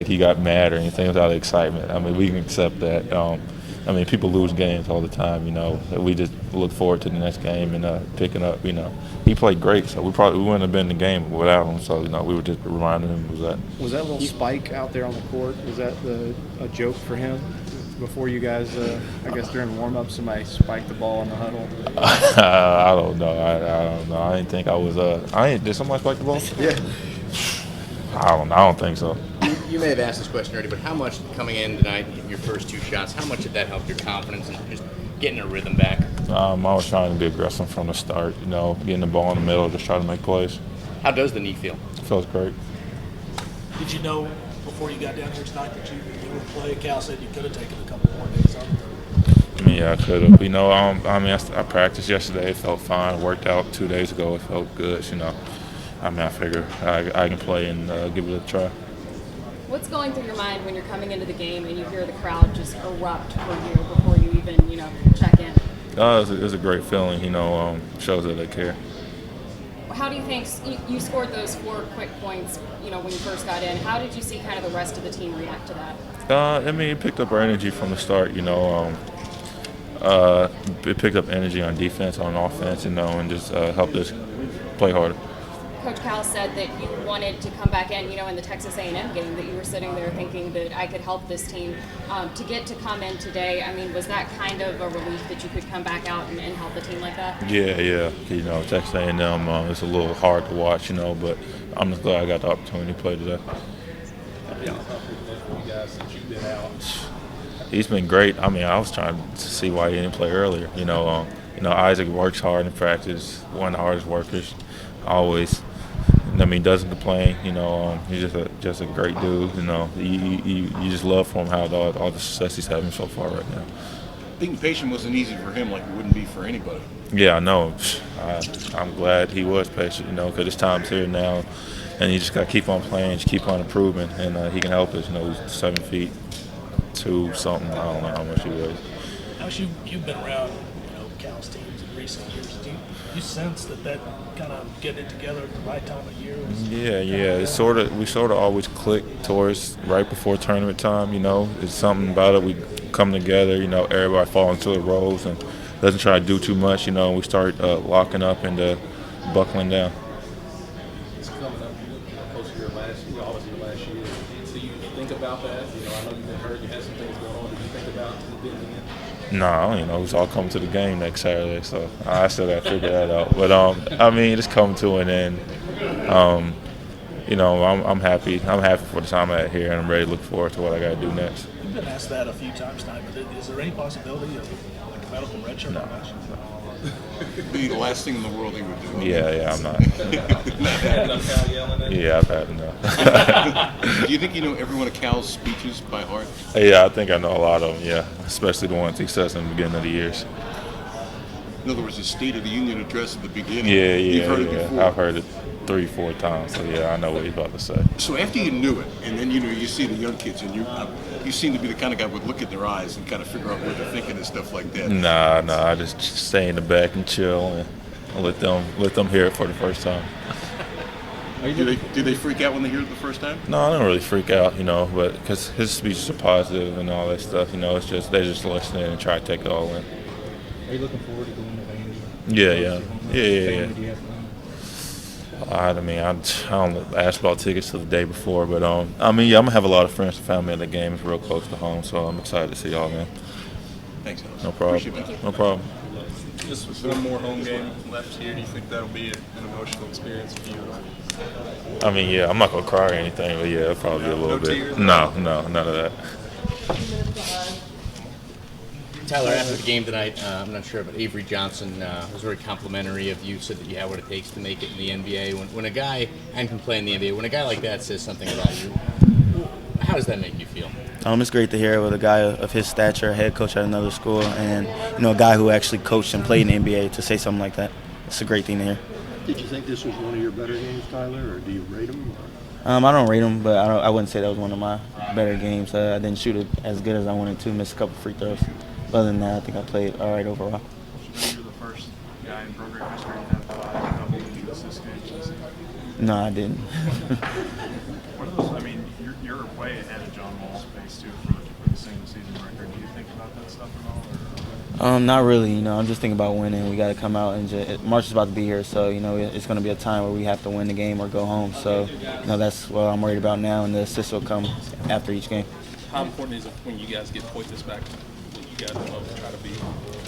he got mad or anything. It was out of excitement. I mean, we can accept that. I mean, people lose games all the time, you know. We just look forward to the next game and picking up, you know. He played great, so we wouldn't have been in the game without him. So, you know, we were just reminding him of that. Was that little spike out there on the court, was that a joke for him? Before you guys, I guess during warm-up, somebody spiked the ball in the huddle? I don't know. I don't know. I didn't think I was did somebody spike the ball? Yeah. I don't think so. You may have asked this question already, but how much coming in tonight, hitting your first 2 shots, how much did that help your confidence and just getting a rhythm back? I was trying to be aggressive from the start, you know, getting the ball in the middle, just trying to make plays. How does the knee feel? It feels great. Did you know before you got down here tonight that you would play? Cal said you could have taken a couple more days off. Yeah, I could have. You know, I practiced yesterday. It felt fine. Worked out 2 days ago. It felt good. You know, I figure I can play and give it a try. What's going through your mind when you're coming into the game and you hear the crowd just erupt for you before you even, you know, check in? It's a great feeling. You know, shows that they care. How do you think you scored those 4 quick points, you know, when you first got in? How did you see kind of the rest of the team react to that? I mean, it picked up our energy from the start. You know, it picked up energy on defense, on offense, you know, and just helped us play harder. Coach Cal said that you wanted to come back in, you know, in the Texas A&M game, that you were sitting there thinking that I could help this team. To get to come in today, I mean, was that kind of a relief that you could come back out and help the team like that? Yeah. You know, Texas A&M, it's a little hard to watch, you know, but I'm just glad I got the opportunity to play today. He's been great. I mean, I was trying to see why he didn't play earlier. You know, Isaac works hard in practice, one of the hardest workers, always. I mean, doesn't complain. You know, he's just a great dude. You know, you just love for him how all the success he's having so far right now. Being patient wasn't easy for him, like it wouldn't be for anybody. Yeah, I know. I'm glad he was patient. You know, because his time's here now, and he just got to keep on playing, just keep on improving, and he can help us. You know, he's 7 feet 2 something. I don't know how much he weighs. As you've been around, you know, Cal's teams in recent years, do you sense that kind of getting it together at the right time of year? Yeah. We sort of always click towards right before tournament time. You know, it's something about it. We come together. You know, everybody fall into the roles and doesn't try to do too much. You know, we start locking up and buckling down. It's coming up. You close to your last year. So you think about that. You know, I know you've been hurt. You had some things going on. Did you think about the beginning? No, you know, it's all coming to the game next Saturday, so I still got to figure that out. But I mean, it's coming to an end. You know, I'm happy. I'm happy for the time I had here, and I'm ready to look forward to what I got to do next. You've been asked that a few times tonight, but is there any possibility of like a medical redshirt? No. Be the last thing in the world he would do. Yeah, I'm not. Cal yelling at you? Yeah, I've had enough. Do you think you know every one of Cal's speeches by heart? Yeah, I think I know a lot of them. Yeah, especially the ones he says in the beginning of the years. In other words, his State of the Union address at the beginning. Yeah. You've heard it before. I've heard it 3-4 times. So yeah, I know what he's about to say. So after you knew it, and then you see the young kids, and you seem to be the kind of guy who would look at their eyes and kind of figure out what they're thinking and stuff like that. Nah, I just stay in the back and chill and let them hear it for the first time. Do they freak out when they hear it the first time? No, I don't really freak out, you know, but because his speeches are positive and all that stuff, you know, it's just they're just listening and try to take it all in. Are you looking forward to going to Vandy? Yeah. I mean, I don't ask about tickets till the day before, but I mean, yeah, I'm gonna have a lot of friends and family at the game. It's real close to home, so I'm excited to see y'all, man. Thanks, Alex. No problem. Appreciate it. No problem. Just one more home game left here. Do you think that'll be an emotional experience for you? I mean, yeah, I'm not gonna cry or anything, but yeah, it'll probably be a little bit. tears? No, none of that. Tyler, after the game tonight, I'm not sure, but Avery Johnson was very complimentary of you, said that you have what it takes to make it in the NBA. When a guy, and can play in the NBA, when a guy like that says something about you, how does that make you feel? It's great to hear it with a guy of his stature, a head coach at another school, and you know, a guy who actually coached and played in the NBA to say something like that. It's a great thing to hear. Did you think this was one of your better games, Tyler, or do you rate them? I don't rate him, but I wouldn't say that was one of my better games. I didn't shoot it as good as I wanted to, missed a couple free throws. Other than that, I think I played all right overall. You're the first guy in program history to have 5 double-digit assist games. No, I didn't. What are those? I mean, you're way ahead added John Wall's pace too for the single season record. Do you think about that stuff at all? Not really. I'm just thinking about winning. We got to come out and March is about to be here, so it's going to be a time where we have to win the game or go home. So that's what I'm worried about now, and the assists will come after each game. How important is it when you guys get Poythress back that you guys try to be?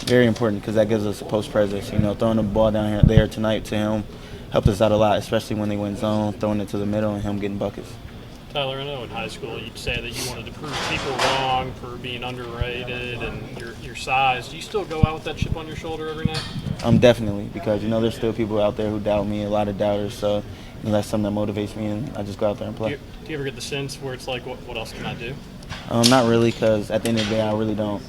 Very important because that gives us a post presence. Throwing the ball down there tonight to him helped us out a lot, especially when they went zone, throwing it to the middle and him getting buckets. Tyler, I know in high school you'd say that you wanted to prove people wrong for being underrated and your size. Do you still go out with that chip on your shoulder every night? Definitely, because there's still people out there who doubt me, a lot of doubters. So that's something that motivates me, and I just go out there and play. Do you ever get the sense where it's like, what else can I do? Not really, because at the end of the day, I really don't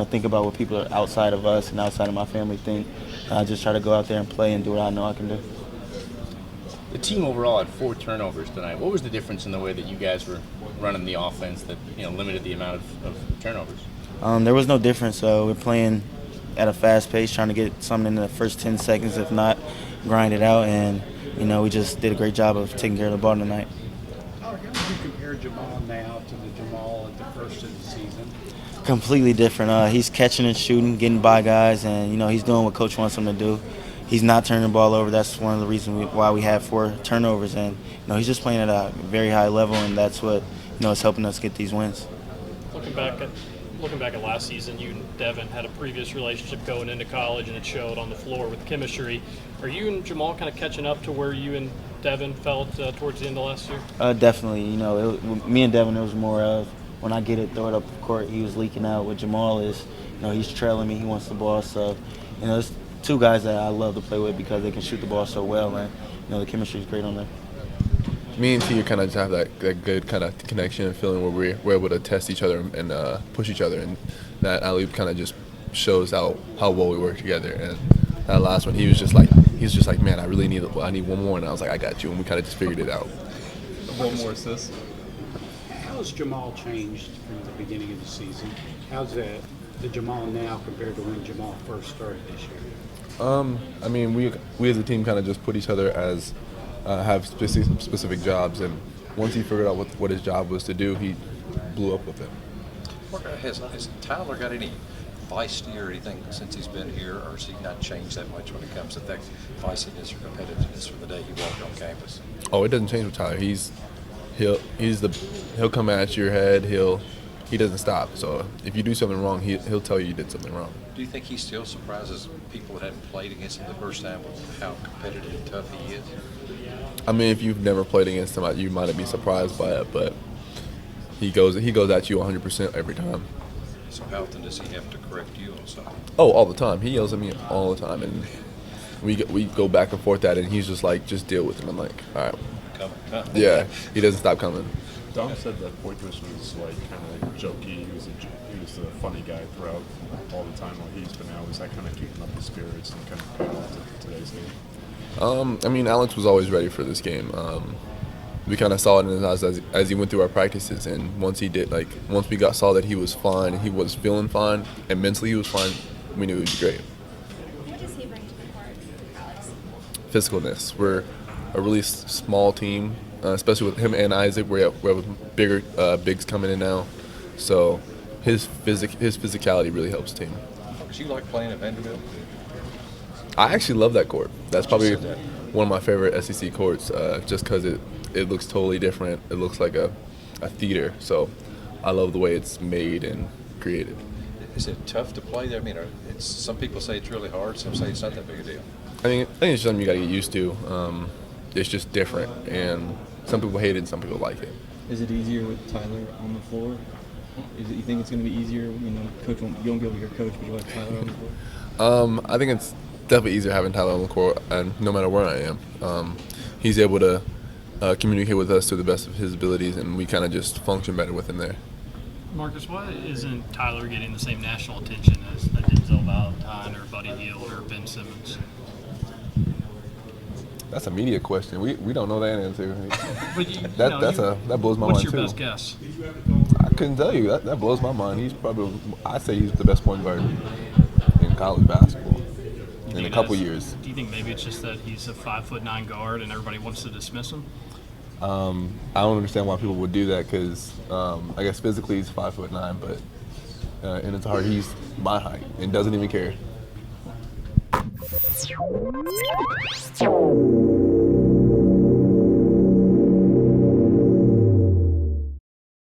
think about what people are outside of us and outside of my family think. I just try to go out there and play and do what I know I can do. The team overall had 4 turnovers tonight. What was the difference in the way that you guys were running the offense that limited the amount of turnovers? There was no difference. We're playing at a fast pace, trying to get something in the first 10 seconds, if not, grind it out. And, we just did a great job of taking care of the ball tonight. How do you compare Jamal now to the Jamal at the first of the season? Completely different. He's catching and shooting, getting by guys, and, he's doing what Coach wants him to do. He's not turning the ball over. That's one of the reasons why we have 4 turnovers. And, he's just playing at a very high level, and that's what, is helping us get these wins. Looking back at last season, you and Devin had a previous relationship going into college, and it showed on the floor with chemistry. Are you and Jamal kind of catching up to where you and Devin felt towards the end of last year? Definitely. Me and Devin, it was more of when I get it, throw it up the court, he was leaking out. With Jamal is, he's trailing me, he wants the ball. So, it's 2 guys that I love to play with because they can shoot the ball so well, and the chemistry is great on there. Me and T kind of just have that good kind of connection and feeling where we're able to test each other and push each other, and that alley-oop kind of just shows how well we work together. And that last one, he was just like, man, I need one more, and I was like, I got you, and we kind of just figured it out. One more assist. How has Jamal changed from the beginning of the season? How's the Jamal now compared to when Jamal first started this year? We as a team kind of just put each other as have specific jobs, and once he figured out what his job was to do, he blew up with it. Has Tyler got any feisty or anything since he's been here, or has he not changed that much when it comes to that feistiness or competitiveness from the day he walked on campus? Oh, it doesn't change with Tyler. He'll come at your head. He doesn't stop. So if you do something wrong, he'll tell you did something wrong. Do you think he still surprises people that haven't played against him the first time with how competitive and tough he is? If you've never played against him, you might be surprised by it, but he goes at you 100% every time. So how often does he have to correct you on something? Oh, all the time. He yells at me all the time, and we go back and forth at it, and he's just like, just deal with it. I'm like, all right. Yeah, he doesn't stop coming. Dom said that Poythress was kind of jokey. He was a funny guy throughout all the time while he's been out. Was that kind of keeping up the spirits and kind of paid off to today's game? Alex was always ready for this game. We kind of saw it in his eyes as he went through our practices, and once we saw that he was fine, he was feeling fine, and mentally he was fine, we knew he was great. What does he bring to the court, Alex? Physicalness. We're a really small team, especially with him and Isaac. We have bigger bigs coming in now, so his physicality really helps the team. Did you like playing at Vanderbilt? I actually love that court. That's probably one of my favorite SEC courts, just because it looks totally different. It looks like a theater, so I love the way it's made and created. Is it tough to play there? Some people say it's really hard. Some say it's not that big a deal. I think it's something you got to get used to. It's just different, and some people hate it and some people like it. Is it easier with Tyler on the floor? You think it's going to be easier? Coach you won't be able to hear Coach, but you'll have Tyler on the floor. I think it's definitely easier having Tyler on the court, and no matter where I am, he's able to communicate with us to the best of his abilities, and we kind of just function better with him there. Marcus, why isn't Tyler getting the same national attention as Denzel Valentine or Buddy Hield or Ben Simmons? That's a media question. We don't know that answer. But that blows my mind too. What's your best guess? I couldn't tell you. That blows my mind. I'd say he's the best point guard in college basketball in a couple years. Do you think maybe it's just that he's a 5'9" guard and everybody wants to dismiss him? I don't understand why people would do that because I guess physically he's 5'9", but in his heart he's my height and doesn't even care.